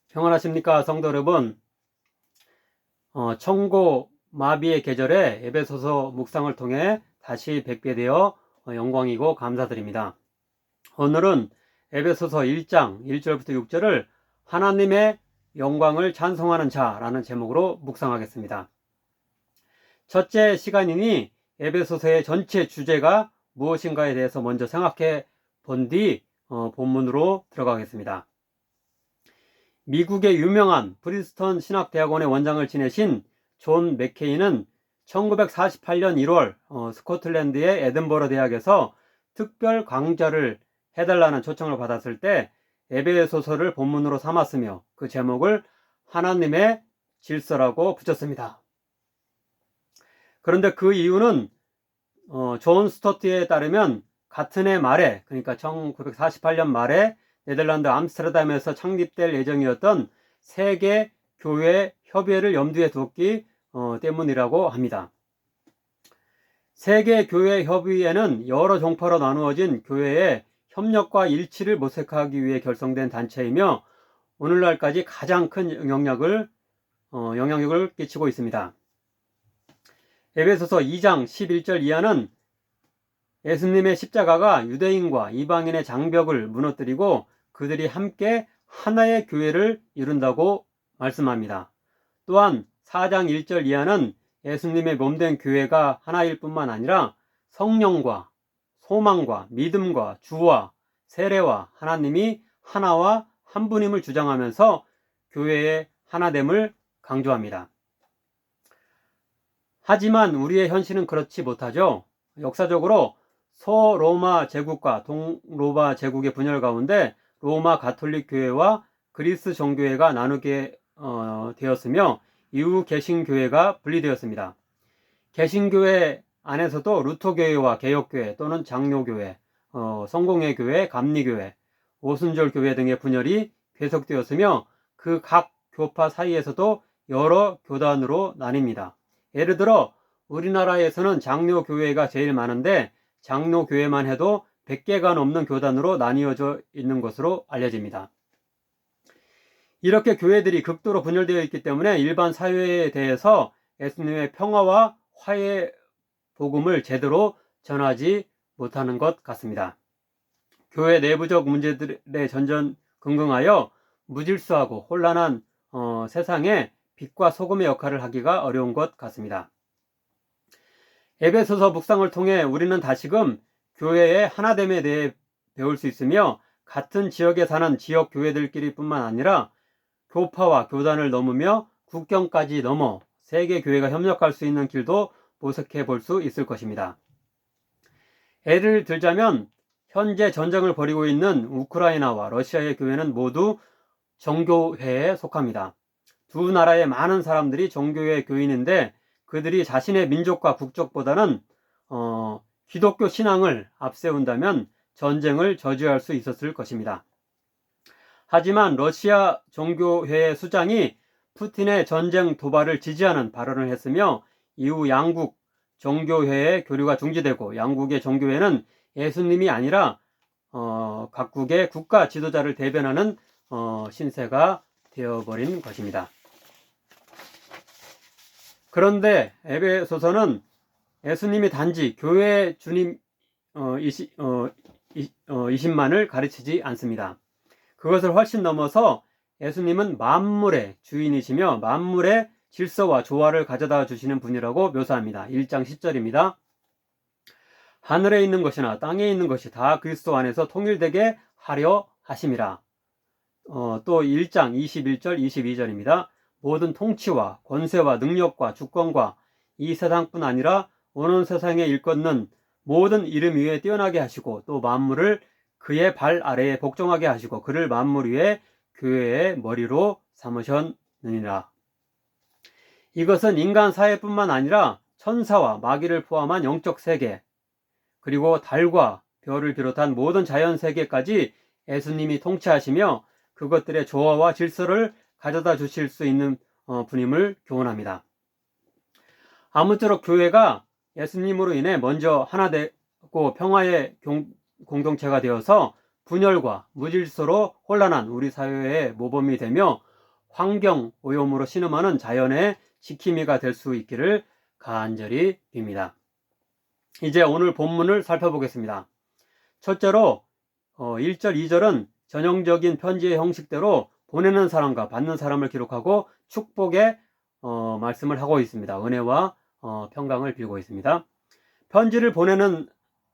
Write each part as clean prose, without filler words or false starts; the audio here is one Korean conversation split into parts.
평안하십니까 성도 여러분. 천고 마비의 계절에 에베소서 묵상을 통해 다시 뵙게 되어 영광이고 감사드립니다. 오늘은 에베소서 1장 1절부터 6절을 하나님의 영광을 찬송하는 자라는 제목으로 묵상하겠습니다. 첫째 시간이니 에베소서의 전체 주제가 무엇인가에 대해서 먼저 생각해 본 뒤 본문으로 들어가겠습니다. 미국의 유명한 프린스턴 신학대학원의 원장을 지내신 존 맥케이는 1948년 1월 스코틀랜드의 에든버러 대학에서 특별 강좌를 해달라는 초청을 받았을 때 에베소서를 본문으로 삼았으며 그 제목을 하나님의 질서라고 붙였습니다. 그런데 그 이유는 존 스토트에 따르면 같은 해 말에, 그러니까 1948년 말에 네덜란드 암스테르담에서 창립될 예정이었던 세계 교회 협의회를 염두에 두었기 때문이라고 합니다. 세계 교회 협의회는 여러 종파로 나누어진 교회의 협력과 일치를 모색하기 위해 결성된 단체이며 오늘날까지 가장 큰 영향력을 끼치고 있습니다. 에베소서 2장 11절 이하는 예수님의 십자가가 유대인과 이방인의 장벽을 무너뜨리고 그들이 함께 하나의 교회를 이룬다고 말씀합니다. 또한 4장 1절 이하는 예수님의 몸된 교회가 하나일 뿐만 아니라 성령과 소망과 믿음과 주와 세례와 하나님이 하나와 한 분임을 주장하면서 교회의 하나됨을 강조합니다. 하지만 우리의 현실은 그렇지 못하죠. 역사적으로 소로마 제국과 동로마 제국의 분열 가운데 로마 가톨릭 교회와 그리스 정교회가 나누게 되었으며 이후 개신교회가 분리되었습니다. 개신교회 안에서도 루터교회와 개혁교회 또는 장로교회, 성공회 교회, 감리교회, 오순절교회 등의 분열이 계속되었으며 그 각 교파 사이에서도 여러 교단으로 나뉩니다. 예를 들어 우리나라에서는 장로교회가 제일 많은데 장로교회만 해도 100개가 넘는 교단으로 나뉘어져 있는 것으로 알려집니다. 이렇게 교회들이 극도로 분열되어 있기 때문에 일반 사회에 대해서 예수님의 평화와 화해 복음을 제대로 전하지 못하는 것 같습니다. 교회 내부적 문제들에 전전긍긍하여 무질서하고 혼란한 세상에 빛과 소금의 역할을 하기가 어려운 것 같습니다. 에베소서 묵상을 통해 우리는 다시금 교회의 하나됨에 대해 배울 수 있으며 같은 지역에 사는 지역 교회들끼리 뿐만 아니라 교파와 교단을 넘으며 국경까지 넘어 세계 교회가 협력할 수 있는 길도 모색해 볼 수 있을 것입니다. 예를 들자면 현재 전쟁을 벌이고 있는 우크라이나와 러시아의 교회는 모두 정교회에 속합니다. 두 나라의 많은 사람들이 정교회 교인인데 그들이 자신의 민족과 국적보다는 기독교 신앙을 앞세운다면 전쟁을 저지할 수 있었을 것입니다. 하지만 러시아 정교회의 수장이 푸틴의 전쟁 도발을 지지하는 발언을 했으며 이후 양국 정교회의 교류가 중지되고 양국의 정교회는 예수님이 아니라 각국의 국가 지도자를 대변하는 신세가 되어버린 것입니다. 그런데 에베소서는 예수님이 단지 교회의 주님이신만을 가르치지 않습니다. 그것을 훨씬 넘어서 예수님은 만물의 주인이시며 만물의 질서와 조화를 가져다 주시는 분이라고 묘사합니다. 1장 10절입니다. 하늘에 있는 것이나 땅에 있는 것이 다 그리스도 안에서 통일되게 하려 하심이라. 또 1장 21절 22절입니다. 모든 통치와 권세와 능력과 주권과 이 세상뿐 아니라 오는 세상에 일컫는 모든 이름 위에 뛰어나게 하시고 또 만물을 그의 발 아래에 복종하게 하시고 그를 만물 위에 교회의 머리로 삼으셨느니라. 이것은 인간 사회뿐만 아니라 천사와 마귀를 포함한 영적 세계 그리고 달과 별을 비롯한 모든 자연 세계까지 예수님이 통치하시며 그것들의 조화와 질서를 가져다 주실 수 있는 분임을 교훈합니다. 아무쪼록 교회가 예수님으로 인해 먼저 하나 되고 평화의 공동체가 되어서 분열과 무질서로 혼란한 우리 사회의 모범이 되며 환경 오염으로 신음하는 자연의 지킴이가 될 수 있기를 간절히 빕니다. 이제 오늘 본문을 살펴보겠습니다. 첫째로 1절, 2절은 전형적인 편지의 형식대로 보내는 사람과 받는 사람을 기록하고 축복의 말씀을 하고 있습니다. 은혜와 평강을 빌고 있습니다. 편지를 보내는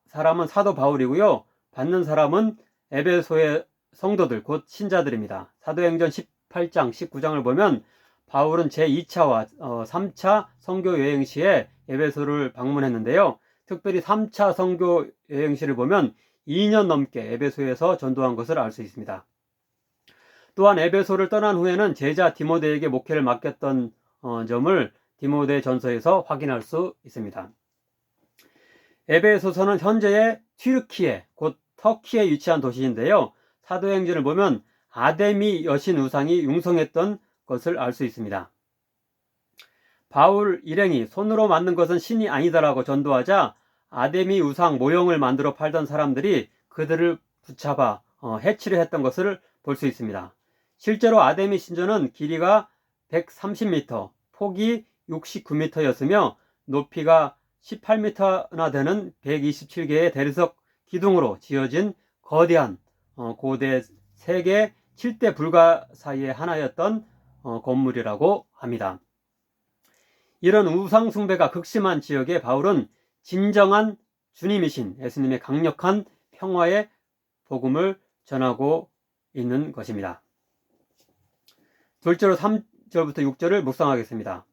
사람은 사도 바울이고요. 받는 사람은 에베소의 성도들, 곧 신자들입니다. 사도행전 18장, 19장을 보면 바울은 제2차와 3차 선교 여행 시에 에베소를 방문했는데요. 특별히 3차 선교 여행 시를 보면 2년 넘게 에베소에서 전도한 것을 알 수 있습니다. 또한 에베소를 떠난 후에는 제자 디모데에게 목회를 맡겼던 점을 디모데 전서에서 확인할 수 있습니다. 에베소서는 현재의 튀르키예, 곧 터키에 위치한 도시인데요. 사도행전을 보면 아데미 여신 우상이 융성했던 것을 알 수 있습니다. 바울 일행이 손으로 만든 것은 신이 아니다라고 전도하자 아데미 우상 모형을 만들어 팔던 사람들이 그들을 붙잡아 해치려 했던 것을 볼 수 있습니다. 실제로 아데미 신전은 길이가 130m, 폭이 69m였으며 높이가 18m나 되는 127개의 대리석 기둥으로 지어진 거대한 고대 세계 7대 불가 사이의 하나였던 건물이라고 합니다. 이런 우상 숭배가 극심한 지역에 바울은 진정한 주님이신 예수님의 강력한 평화의 복음을 전하고 있는 것입니다. 둘째로 3절부터 6절을 묵상하겠습니다.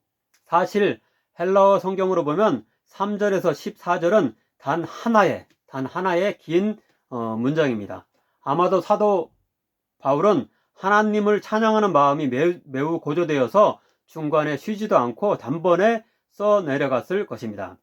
사실 헬라어 성경으로 보면 3절에서 14절은 단 하나의 긴 문장입니다. 아마도 사도 바울은 하나님을 찬양하는 마음이 매우 고조되어서 중간에 쉬지도 않고 단번에 써내려갔을 것입니다.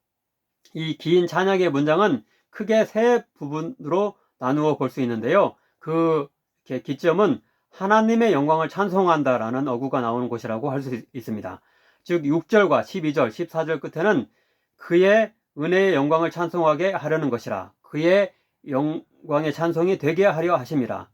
이 긴 찬양의 문장은 크게 세 부분으로 나누어 볼 수 있는데요. 그 기점은 하나님의 영광을 찬송한다라는 어구가 나오는 곳이라고 할 수 있습니다. 즉 6절과 12절, 14절 끝에는 그의 은혜의 영광을 찬송하게 하려는 것이라, 그의 영광의 찬송이 되게 하려 하심이라,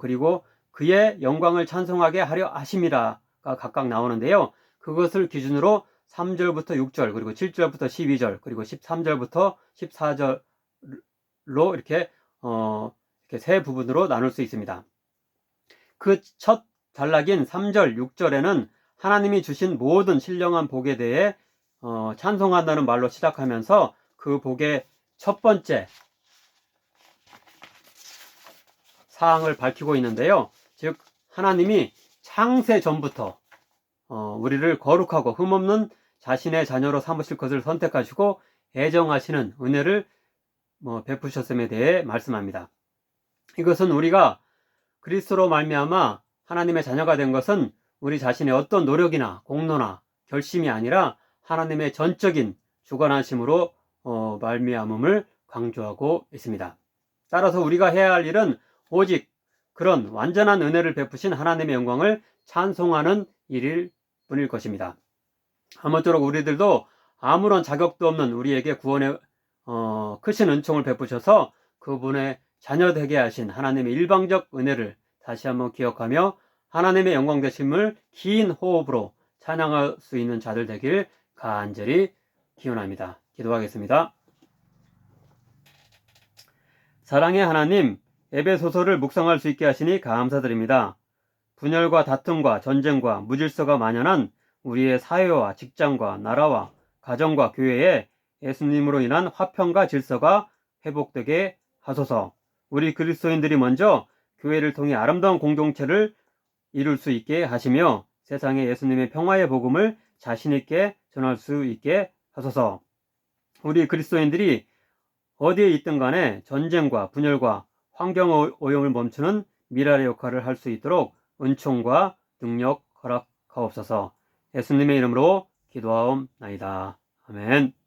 그리고 그의 영광을 찬송하게 하려 하심이라가 각각 나오는데요. 그것을 기준으로 3절부터 6절, 그리고 7절부터 12절, 그리고 13절부터 14절로 이렇게 세 부분으로 나눌 수 있습니다. 그 첫 단락인 3절, 6절에는 하나님이 주신 모든 신령한 복에 대해 찬송한다는 말로 시작하면서 그 복의 첫 번째 사항을 밝히고 있는데요. 즉 하나님이 창세 전부터 우리를 거룩하고 흠없는 자신의 자녀로 삼으실 것을 선택하시고 애정하시는 은혜를 베푸셨음에 대해 말씀합니다. 이것은 우리가 그리스도로 말미암아 하나님의 자녀가 된 것은 우리 자신의 어떤 노력이나 공로나 결심이 아니라 하나님의 전적인 주관하심으로 말미암음을 강조하고 있습니다. 따라서 우리가 해야 할 일은 오직 그런 완전한 은혜를 베푸신 하나님의 영광을 찬송하는 일일 뿐일 것입니다. 아무쪼록 우리들도 아무런 자격도 없는 우리에게 구원의 크신 은총을 베푸셔서 그분의 자녀되게 하신 하나님의 일방적 은혜를 다시 한번 기억하며 하나님의 영광 되심을 긴 호흡으로 찬양할 수 있는 자들 되길 간절히 기원합니다. 기도하겠습니다. 사랑의 하나님, 에베소서를 묵상할 수 있게 하시니 감사드립니다. 분열과 다툼과 전쟁과 무질서가 만연한 우리의 사회와 직장과 나라와 가정과 교회에 예수님으로 인한 화평과 질서가 회복되게 하소서. 우리 그리스도인들이 먼저 교회를 통해 아름다운 공동체를 이룰 수 있게 하시며 세상에 예수님의 평화의 복음을 자신 있게 전할 수 있게 하소서. 우리 그리스도인들이 어디에 있든 간에 전쟁과 분열과 환경 오염을 멈추는 미랄의 역할을 할 수 있도록 은총과 능력 허락하옵소서. 예수님의 이름으로 기도하옵나이다. 아멘.